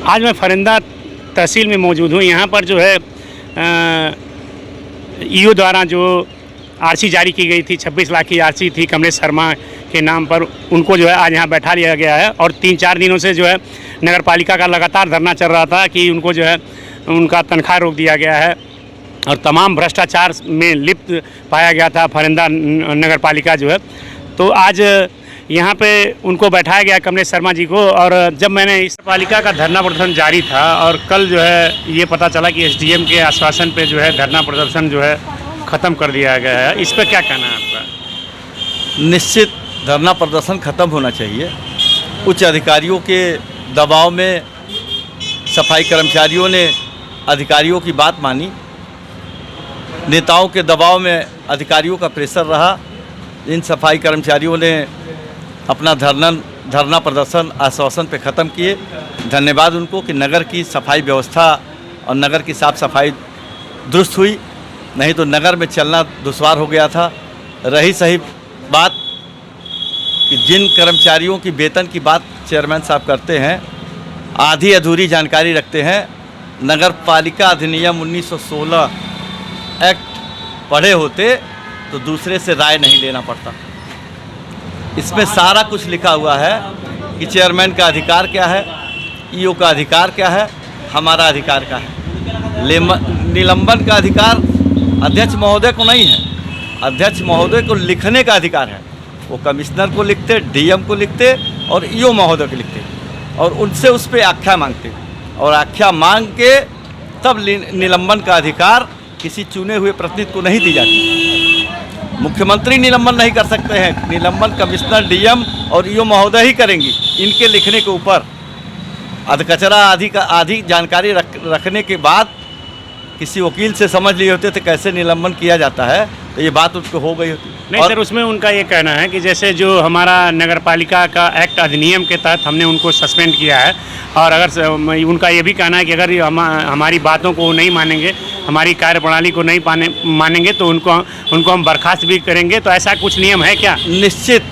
आज मैं फरिंदा तहसील में मौजूद हूँ। यहाँ पर जो है ईओ द्वारा जो आरसी जारी की गई थी, 26 लाख की आरसी थी कमलेश शर्मा के नाम पर, उनको जो है आज यहाँ बैठा लिया गया है। और 3-4 दिनों से जो है नगर पालिका का लगातार धरना चल रहा था कि उनको जो है उनका तनख्वाह रोक दिया गया है और तमाम भ्रष्टाचार में लिप्त पाया गया था फरिंदा नगर पालिका जो है। तो आज यहाँ पे उनको बैठाया गया कमलेश शर्मा जी को। और जब मैंने इस पालिका का धरना प्रदर्शन जारी था और कल जो है ये पता चला कि एसडीएम के आश्वासन पे जो है धरना प्रदर्शन जो है ख़त्म कर दिया गया है, इस पर क्या कहना है आपका? निश्चित धरना प्रदर्शन ख़त्म होना चाहिए। उच्च अधिकारियों के दबाव में सफाई कर्मचारियों ने अधिकारियों की बात मानी, नेताओं के दबाव में अधिकारियों का प्रेशर रहा। इन सफाई कर्मचारियों ने अपना धरना प्रदर्शन आश्वासन पे ख़त्म किए। धन्यवाद उनको कि नगर की सफाई व्यवस्था और नगर की साफ़ सफाई दुरुस्त हुई, नहीं तो नगर में चलना दुश्वार हो गया था। रही सही बात कि जिन कर्मचारियों की वेतन की बात चेयरमैन साहब करते हैं, आधी अधूरी जानकारी रखते हैं। नगर पालिका अधिनियम 1916 एक्ट पढ़े होते तो दूसरे से राय नहीं लेना पड़ता। इसमें सारा कुछ लिखा हुआ है कि चेयरमैन का अधिकार क्या है, ईओ का अधिकार क्या है, हमारा अधिकार क्या है। निलंबन का अधिकार अध्यक्ष महोदय को नहीं है, अध्यक्ष महोदय को लिखने का अधिकार है। वो कमिश्नर को लिखते, डीएम को लिखते और ईओ महोदय को लिखते और उनसे उस पर आख्या मांगते और आख्या मांग के तब निलंबन का अधिकार किसी चुने हुए प्रतिनिधि को नहीं दी जाती। मुख्यमंत्री निलंबन नहीं कर सकते हैं, निलंबन कमिश्नर, डीएम और ईओ महोदय ही करेंगी। इनके लिखने के ऊपर अधकचरा आदि जानकारी रखने के बाद किसी वकील से समझ लिए होते तो कैसे निलंबन किया जाता है, तो ये बात उसको हो गई होती। नहीं सर, उसमें उनका ये कहना है कि जैसे जो हमारा नगर पालिका का एक्ट अधिनियम के तहत हमने उनको सस्पेंड किया है और अगर उनका ये भी कहना है कि अगर हमारी बातों को नहीं मानेंगे, हमारी कार्यप्रणाली को नहीं मानेंगे तो उनको हम बर्खास्त भी करेंगे। तो ऐसा कुछ नियम है क्या? निश्चित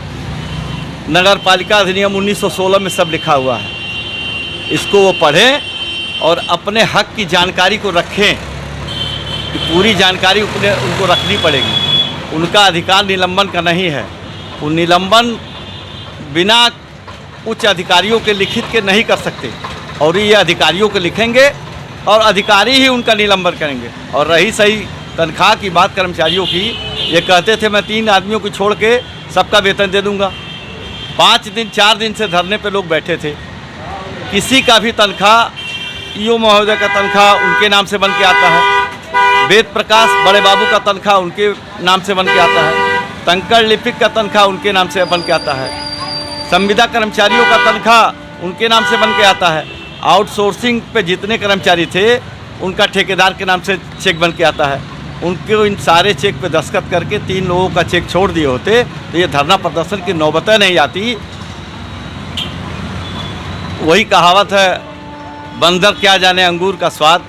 नगर पालिका अधिनियम 1916 में सब लिखा हुआ है। इसको वो पढ़ें और अपने हक की जानकारी को रखें, कि पूरी जानकारी उनको रखनी पड़ेगी। उनका अधिकार निलंबन का नहीं है। वो निलंबन बिना उच्च अधिकारियों के लिखित के नहीं कर सकते और ये अधिकारियों को लिखेंगे और अधिकारी ही उनका निलंबन करेंगे। और रही सही तनख्वाह की बात कर्मचारियों की, ये कहते थे मैं 3 आदमियों को छोड़ के सबका वेतन दे दूंगा। 5 दिन 4 दिन से धरने पे लोग बैठे थे। किसी का भी तनख्वाह, ईओ महोदय का तनख्वाह उनके नाम से बन के आता है, वेद प्रकाश बड़े बाबू का तनख्वाह उनके नाम से बन के आता है, तंकर लिपिक का तनख्वाह उनके नाम से बन के आता है, संविदा कर्मचारियों का तनख्वाह उनके नाम से बन के आता है। आउटसोर्सिंग पे जितने कर्मचारी थे उनका ठेकेदार के नाम से चेक बन के आता है। उनको इन सारे चेक पे दस्तखत करके 3 लोगों का चेक छोड़ दिए होते तो ये धरना प्रदर्शन की नौबत नहीं आती। वही कहावत है, बंदर क्या जाने अंगूर का स्वाद।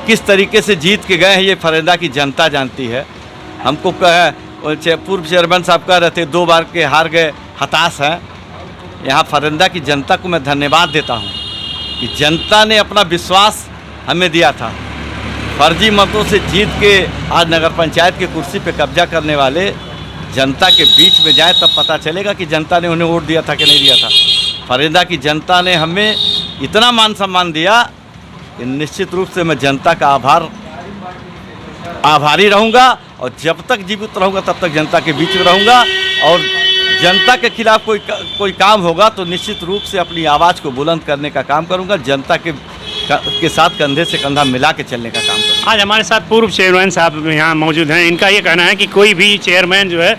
किस तरीके से जीत के गए हैं ये फरिंदा की जनता जानती है। हमको पूर्व चेयरमैन साहब कह रहे थे 2 बार के हार गए, हताश हैं। यहाँ फरिंदा की जनता को मैं धन्यवाद देता हूँ कि जनता ने अपना विश्वास हमें दिया था। फर्जी मतों से जीत के आज नगर पंचायत की कुर्सी पे कब्जा करने वाले जनता के बीच में जाए तब पता चलेगा कि जनता ने उन्हें वोट दिया था कि नहीं दिया था। फरिंदा की जनता ने हमें इतना मान सम्मान दिया कि निश्चित रूप से मैं जनता का आभारी रहूँगा और जब तक जीवित रहूँगा तब तक जनता के बीच में रहूँगा। और जनता के खिलाफ कोई काम होगा तो निश्चित रूप से अपनी आवाज़ को बुलंद करने का काम करूँगा। जनता के साथ कंधे से कंधा मिला के चलने का काम करूँगा। आज हमारे साथ पूर्व चेयरमैन साहब यहाँ मौजूद हैं। इनका ये कहना है कि कोई भी चेयरमैन जो है,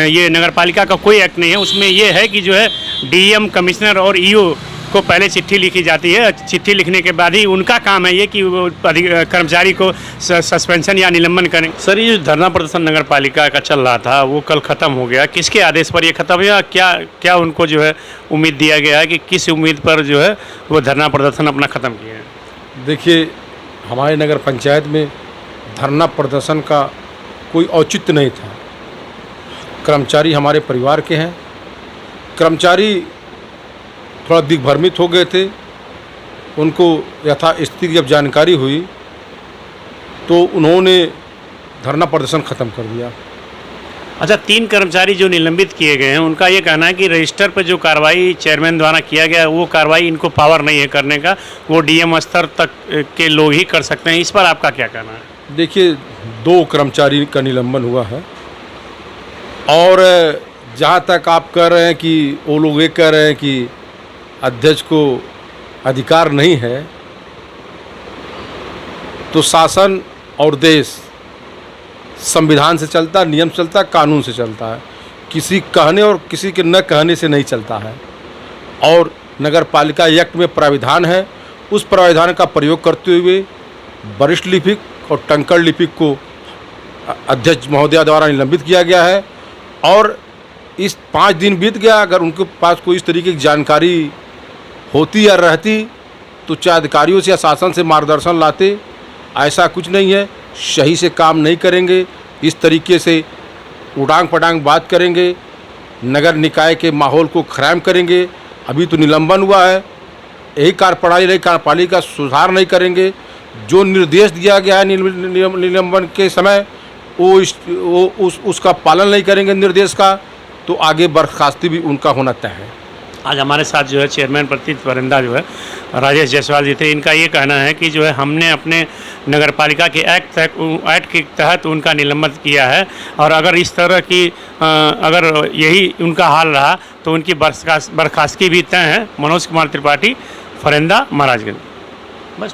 ये नगर पालिका का कोई एक्ट नहीं है, उसमें ये है कि जो है डीएम, कमिश्नर और ईओ को पहले चिट्ठी लिखी जाती है। चिट्ठी लिखने के बाद ही उनका काम है ये कि वो कर्मचारी को सस्पेंशन या निलंबन करें। सर, ये धरना प्रदर्शन नगर पालिका का चल रहा था वो कल ख़त्म हो गया, किसके आदेश पर ये ख़त्म हुआ? क्या उनको जो है उम्मीद दिया गया है कि किस उम्मीद पर जो है वो धरना प्रदर्शन अपना ख़त्म किया है? देखिए, हमारे नगर पंचायत में धरना प्रदर्शन का कोई औचित्य नहीं था। कर्मचारी हमारे परिवार के हैं। कर्मचारी थोड़ा दिग्भ्रमित हो गए थे। उनको यथास्थिति की जब जानकारी हुई तो उन्होंने धरना प्रदर्शन ख़त्म कर दिया। अच्छा, 3 कर्मचारी जो निलंबित किए गए हैं उनका ये कहना है कि रजिस्टर पर जो कार्रवाई चेयरमैन द्वारा किया गया वो कार्रवाई इनको पावर नहीं है करने का, वो डीएम स्तर तक के लोग ही कर सकते हैं। इस पर आपका क्या कहना है? देखिए, 2 कर्मचारी का निलंबन हुआ है और जहाँ तक आप कह रहे हैं कि वो लोग ये कह रहे हैं कि अध्यक्ष को अधिकार नहीं है, तो शासन और देश संविधान से चलता है, नियम से चलता है, कानून से चलता है। किसी कहने और किसी के न कहने से नहीं चलता है। और नगर पालिका एक्ट में प्राविधान है, उस प्राविधान का प्रयोग करते हुए वरिष्ठ लिपिक और टंकड़ लिपिक को अध्यक्ष महोदया द्वारा निलंबित किया गया है। और इस 5 दिन बीत गया, अगर उनके पास कोई इस तरीके की जानकारी होती या रहती तो चाहे अधिकारियों से या शासन से मार्गदर्शन लाते। ऐसा कुछ नहीं है, सही से काम नहीं करेंगे, इस तरीके से उड़ांग पटांग बात करेंगे, नगर निकाय के माहौल को खराब करेंगे। अभी तो निलंबन हुआ है, यही कार्यपालिका सुधार नहीं करेंगे। जो निर्देश दिया गया है निलंबन के समय उसका पालन नहीं करेंगे निर्देश का, तो आगे बर्खास्ती भी उनका होना तय है। आज हमारे साथ जो है चेयरमैन प्रतीत परिंदा जो है राजेश जायसवाल जी थे। इनका ये कहना है कि जो है हमने अपने नगरपालिका के एक्ट के तहत उनका निलंबन किया है, और अगर इस तरह की अगर यही उनका हाल रहा तो उनकी बर्खास्तगी भी तय है। मनोज कुमार त्रिपाठी, फरिंदा, महाराजगंज। बस।